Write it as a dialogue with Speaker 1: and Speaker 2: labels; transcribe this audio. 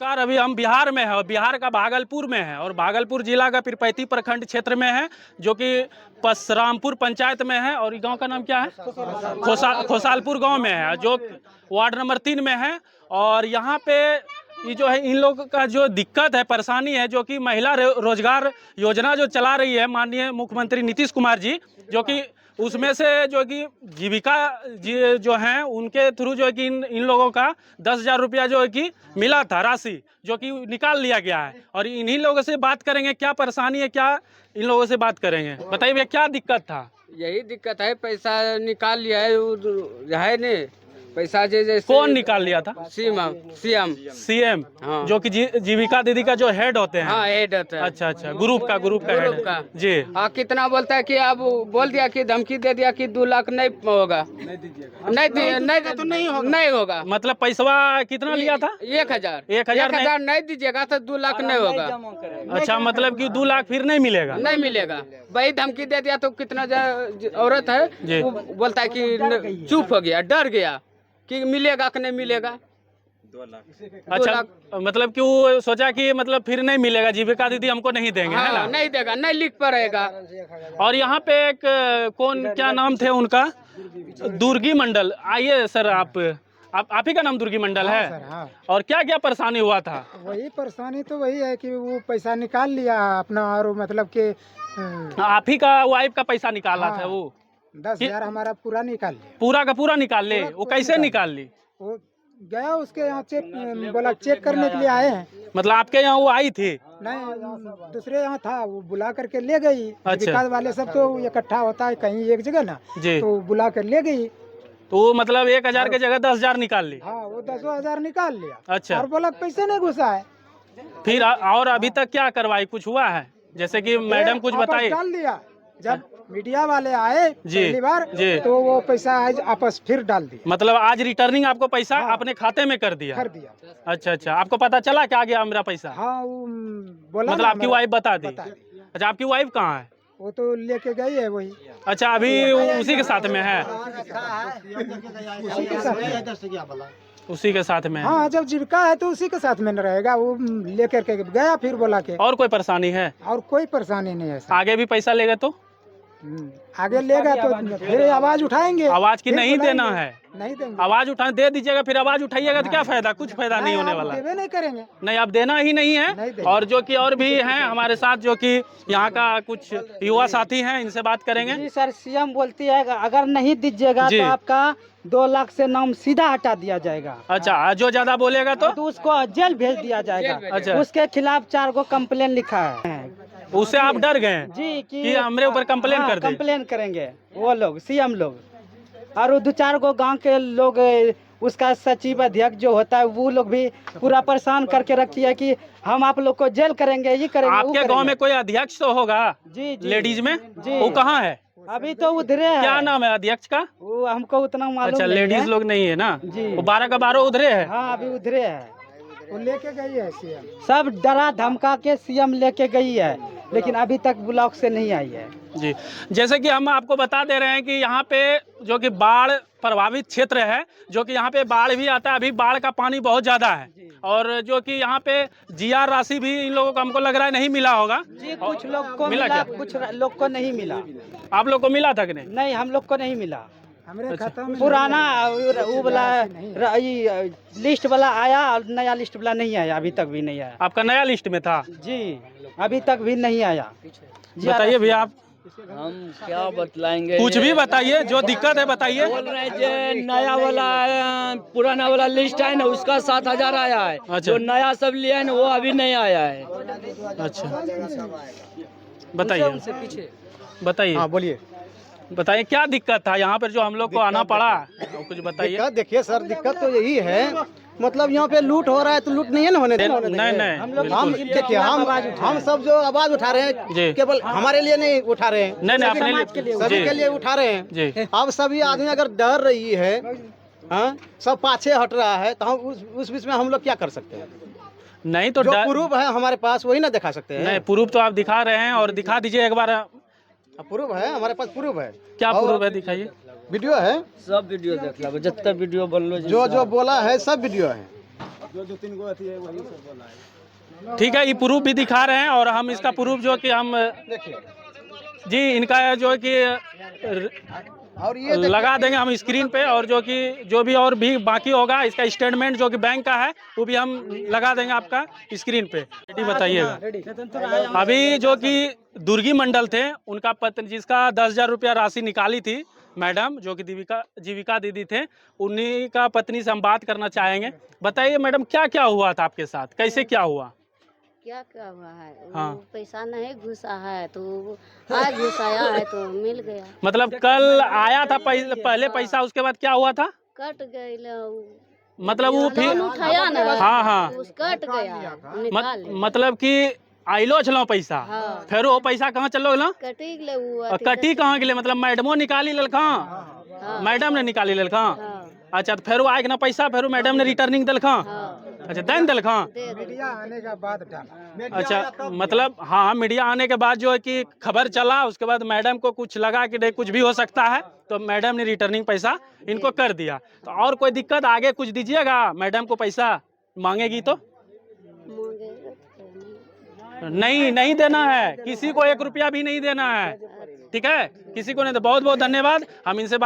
Speaker 1: नमस्कार। अभी हम बिहार में है और बिहार का भागलपुर में है और भागलपुर जिला का पीरपैंती प्रखंड क्षेत्र में है जो कि परशुरामपुर पंचायत में है। और गांव का नाम क्या है? खोसालपुर गांव में है जो वार्ड नंबर 3 में है। और यहाँ पे ये जो है इन लोगों का जो दिक्कत है, परेशानी है, जो कि महिला रोजगार योजना जो चला रही है माननीय मुख्यमंत्री नीतीश कुमार जी, जो कि उसमें से जो कि जीविका जी जो हैं उनके थ्रू जो है कि इन लोगों का 10,000 रुपया जो है कि मिला था राशि, जो कि निकाल लिया गया है। और इन्हीं लोगों से बात करेंगे, क्या परेशानी है, क्या इन लोगों से बात करेंगे। बताइए भैया क्या दिक्कत था?
Speaker 2: यही दिक्कत है, पैसा निकाल लिया है ने पैसा जैसे
Speaker 1: कौन निकाल लिया था?
Speaker 2: सीएम
Speaker 1: हाँ। जो कि जीविका दीदी का जो हेड होते हैं।
Speaker 2: हाँ, हेड होता है।
Speaker 1: अच्छा, ग्रुप का हेड
Speaker 2: का
Speaker 1: जी।
Speaker 2: हाँ, कितना बोलता है कि अब बोल दिया कि धमकी दे दिया कि 2 लाख नहीं होगा, नहीं होगा।
Speaker 1: मतलब पैसा कितना लिया था?
Speaker 2: 1,000 नहीं दीजिएगा तो 2 लाख नहीं होगा।
Speaker 1: अच्छा, मतलब कि 2 लाख फिर नहीं मिलेगा।
Speaker 2: वही धमकी दे दिया तो कितना औरत है वो बोलता है कि चुप हो गया, डर गया कि मिलेगा कि नहीं मिलेगा।
Speaker 1: 2 लाख। अच्छा, मतलब कि वो सोचा कि मतलब फिर नहीं मिलेगा, जीविका दीदी हमको नहीं देंगे।
Speaker 2: हाँ,
Speaker 1: है ना?
Speaker 2: नहीं देगा, नहीं लिख पड़ेगा।
Speaker 1: और यहाँ पे एक क्या नाम थे उनका? दुर्गी मंडल। आइए सर, आप ही का नाम दुर्गी मंडल है?
Speaker 3: सर, हाँ।
Speaker 1: और क्या क्या परेशानी हुआ था?
Speaker 3: वही परेशानी तो वही है कि वो पैसा निकाल लिया अपना, और मतलब कि
Speaker 1: आप ही का वाइफ का पैसा निकाला
Speaker 3: हाँ,
Speaker 1: था वो?
Speaker 3: 10,000 हमारा पूरा निकाल लिया।
Speaker 1: पूरा का पूरा निकाल ले? वो कैसे निकाल ली?
Speaker 3: वो गया उसके यहाँ चेक, बोला चेक करने के लिए आए हैं।
Speaker 1: मतलब आपके यहाँ वो आई थी?
Speaker 3: नहीं, दूसरे यहाँ था, वो बुला करके ले गई।
Speaker 1: अच्छा।
Speaker 3: विकास वाले सब तो इकट्ठा होता है कहीं एक जगह ना,
Speaker 1: जी।
Speaker 3: तो बुला कर ले गई।
Speaker 1: तो मतलब 1,000 के जगह 10,000 निकाल ली?
Speaker 3: हाँ, वो 10,000 निकाल लिया।
Speaker 1: अच्छा।
Speaker 3: और बोला पैसे नहीं घुसा है।
Speaker 1: फिर और अभी तक क्या कार्रवाई कुछ हुआ है? जैसे कि मैडम कुछ
Speaker 3: वापस
Speaker 1: बताइए।
Speaker 3: डाल दिया। जब मीडिया वाले आए
Speaker 1: जी,
Speaker 3: पहली बार
Speaker 1: जी।
Speaker 3: तो वो पैसा आज वापस फिर डाल दिया।
Speaker 1: मतलब आज रिटर्निंग आपको पैसा
Speaker 3: हाँ।
Speaker 1: अपने खाते में कर दिया?
Speaker 3: कर दिया।
Speaker 1: अच्छा, आपको पता चला क्या गया मेरा पैसा?
Speaker 3: हाँ, वो बोला
Speaker 1: मतलब
Speaker 3: ना,
Speaker 1: आपकी वाइफ बता दी?
Speaker 3: बता दी।
Speaker 1: अच्छा, आपकी वाइफ कहाँ है?
Speaker 3: वो तो लेके गई है वही।
Speaker 1: अच्छा, अभी उसी के साथ में है?
Speaker 3: उसी के साथ में।
Speaker 1: उसी के साथ में है।
Speaker 3: हाँ, जब जीविका है तो उसी के साथ में न रहेगा। वो लेकर के गया फिर बोला के।
Speaker 1: और कोई परेशानी है?
Speaker 3: और कोई परेशानी नहीं है सर।
Speaker 1: आगे भी पैसा लेगा तो?
Speaker 3: आगे लेगा तो फिर आवाज उठाएंगे।
Speaker 1: आवाज की
Speaker 3: फिर
Speaker 1: नहीं
Speaker 3: बुलाएंगे।
Speaker 1: देना है?
Speaker 3: नहीं देंगे।
Speaker 1: आवाज उठा दे दीजिएगा, फिर आवाज उठाइएगा तो क्या फायदा? कुछ फायदा नहीं होने
Speaker 3: आप
Speaker 1: वाला।
Speaker 3: देवे नहीं करेंगे।
Speaker 1: नहीं, आप देना ही नहीं
Speaker 3: नहीं
Speaker 1: है।
Speaker 3: देंगे।
Speaker 1: और जो कि और भी हैं हमारे साथ, जो कि यहाँ का कुछ युवा साथी हैं, इनसे बात करेंगे।
Speaker 4: जी सर, सीएम बोलती है अगर नहीं दीजिएगा
Speaker 1: जी।
Speaker 4: तो आपका 2 लाख से नाम सीधा हटा दिया जाएगा।
Speaker 1: अच्छा, जो ज्यादा बोलेगा तो
Speaker 4: उसको जेल भेज दिया जाएगा।
Speaker 1: अच्छा।
Speaker 4: उसके खिलाफ 4 गो कंप्लेन लिखा है।
Speaker 1: उससे आप डर गए
Speaker 4: जी
Speaker 1: कि हमरे ऊपर कंप्लेन कर दे?
Speaker 4: कंप्लेन करेंगे वो लोग, सीएम लोग। और वो 2-4 गो गांव के लोग, उसका सचिव अध्यक्ष जो होता है, वो लोग भी पूरा परेशान करके रखी है कि हम आप लोग को जेल करेंगे, ये करेंगे,
Speaker 1: आपके गांव में कोई अध्यक्ष तो होगा?
Speaker 4: जी,
Speaker 1: लेडीज में?
Speaker 4: जी।
Speaker 1: वो कहाँ है?
Speaker 4: अभी तो उधरे है।
Speaker 1: क्या नाम है अध्यक्ष का?
Speaker 4: वो हमको उतना मालूम
Speaker 1: अच्छा,
Speaker 4: नहीं है।
Speaker 1: लेडीज लोग नहीं है ना?
Speaker 4: जी।
Speaker 1: वो 12 का 12 उधरे है?
Speaker 4: हाँ, अभी उधरे है।
Speaker 3: वो लेके गई है सीएम।
Speaker 4: सब डरा धमका के सीएम लेके गई है, लेकिन अभी तक ब्लॉक से नहीं आई है।
Speaker 1: जी, जैसे कि हम आपको बता दे रहे हैं कि यहाँ पे जो कि बाढ़ प्रभावित क्षेत्र है, जो कि यहाँ पे बाढ़ भी आता है। अभी बाढ़ का पानी बहुत ज़्यादा है और जो कि यहाँ पे जीआर राशि भी इन लोगों को हमको लग रहा है नहीं मिला होगा।
Speaker 4: जी, कुछ लोग को
Speaker 1: मिला
Speaker 4: मिला,
Speaker 1: क्या?
Speaker 4: कुछ लोग को नहीं मिला।
Speaker 1: आप लोग को मिला था कि नहीं?
Speaker 4: नहीं, हम लोग को नहीं मिला।
Speaker 3: हमारे खाता में
Speaker 4: पुराना वो वाला लिस्ट वाला आया और नया लिस्ट वाला नहीं आया, अभी तक भी नहीं आया।
Speaker 1: आपका नया लिस्ट में था?
Speaker 4: जी, अभी तक भी नहीं आया।
Speaker 1: बताइए भैया, आप
Speaker 2: हम क्या बतलाएंगे?
Speaker 1: कुछ भी बताइए, जो दिक्कत है बताइए।
Speaker 2: बोल रहे हैं जो नया वाला पुराना वाला लिस्ट है ना, उसका 7,000 आया है।
Speaker 1: अच्छा।
Speaker 2: जो नया सब लिया है ना, वो अभी नहीं आया है।
Speaker 1: अच्छा, बताइए।
Speaker 3: हाँ, बोलिए।
Speaker 1: बताइए क्या दिक्कत था यहाँ पर जो हम लोग को आना पड़ा? कुछ बताइए।
Speaker 5: दिक्कत देखिए सर, दिक्कत तो यही है, मतलब यहाँ पे लूट हो रहा है तो लूट नहीं है ना होने देना।
Speaker 1: नहीं,
Speaker 5: हम
Speaker 1: बिल्कुल।
Speaker 5: देखिए, हम सब जो आवाज उठा रहे
Speaker 1: जी।
Speaker 5: हैं, केवल हमारे लिए नहीं उठा रहे हैं,
Speaker 1: नहीं, अपने लिए,
Speaker 5: सभी
Speaker 1: जी।
Speaker 5: के लिए उठा रहे हैं।
Speaker 1: जी।
Speaker 5: अब सभी आदमी अगर डर रही है, हाँ, सब पाछे हट रहा है, तो हम उस बीच में हम लोग क्या कर सकते हैं?
Speaker 1: नहीं तो
Speaker 5: जो प्रूफ है हमारे पास वही ना दिखा सकते हैं।
Speaker 1: नहीं, प्रूफ तो आप दिखा रहे हैं और दिखा दीजिए एक बार।
Speaker 5: प्रूफ है हमारे पास, प्रूफ है।
Speaker 1: क्या
Speaker 5: और
Speaker 1: प्रूफ है, दिखाइए।
Speaker 5: वीडियो है,
Speaker 2: सब वीडियो देख लो, जितना वीडियो बन लो,
Speaker 5: जो बोला है सब वीडियो है। जो 3 गो है वही सब बोला है।
Speaker 1: ठीक है, ये प्रूफ भी दिखा रहे हैं और हम इसका प्रूफ जो कि हम
Speaker 5: देखिए
Speaker 1: जी इनका जो है कि
Speaker 5: और ये
Speaker 1: लगा देंगे हम स्क्रीन पे, और जो कि जो भी और भी बाकी होगा इसका स्टेटमेंट जो कि बैंक का है वो भी हम लगा देंगे आपका स्क्रीन पे। रेडी बताइएगा। अभी जो कि दुर्गी मंडल थे, उनका पत्र जिसका 10,000 रुपया राशि निकाली थी मैडम, जो कि जीविका दीदी थे, उन्हीं का पत्नी से हम बात करना चाहेंगे। बताइए मैडम, क्या क्या हुआ था आपके साथ, कैसे क्या हुआ?
Speaker 6: क्या क्या हुआ है?
Speaker 1: हाँ।
Speaker 6: वो पैसा नहीं घुसा है तो आज घुसाया है तो मिल गया।
Speaker 1: मतलब कल आया था पहले पैसा, उसके बाद क्या हुआ था?
Speaker 6: कट गई
Speaker 1: मतलब वो फिर
Speaker 6: उठाया ना,
Speaker 1: हाँ हाँ
Speaker 6: उस कट गया, निकाल लिया।
Speaker 1: मतलब कि आइलो छलो पैसा,
Speaker 6: हाँ।
Speaker 1: फिर वो पैसा कहाँ चलो ना?
Speaker 6: कटी गले वो
Speaker 1: और कटी कहाँ गेले? मतलब मैडमो निकाली लेलखा,
Speaker 6: हाँ।
Speaker 1: मैडम ने निकाली लेलखा।
Speaker 6: हाँ।
Speaker 1: अच्छा, तो फिर वो आके ना पैसा फिर मैडम ने रिटर्निंग दिलखा।
Speaker 6: हाँ।
Speaker 1: अच्छा, देन दिलखा।
Speaker 6: दे दे।
Speaker 3: मीडिया आने के बाद डाला।
Speaker 1: अच्छा, मतलब हाँ, मीडिया आने के बाद जो है कि खबर चला, उसके बाद मैडम को कुछ लगा कि नहीं कुछ भी हो सकता है, तो मैडम ने रिटर्निंग पैसा इनको कर दिया। तो और कोई दिक्कत आगे कुछ दीजिएगा, मैडम को पैसा मांगेगी तो?
Speaker 6: मांगेगा तो
Speaker 1: नहीं देना है, किसी को 1 रुपया भी नहीं देना है, ठीक है? किसी को नहीं। तो बहुत बहुत धन्यवाद, हम इनसे बात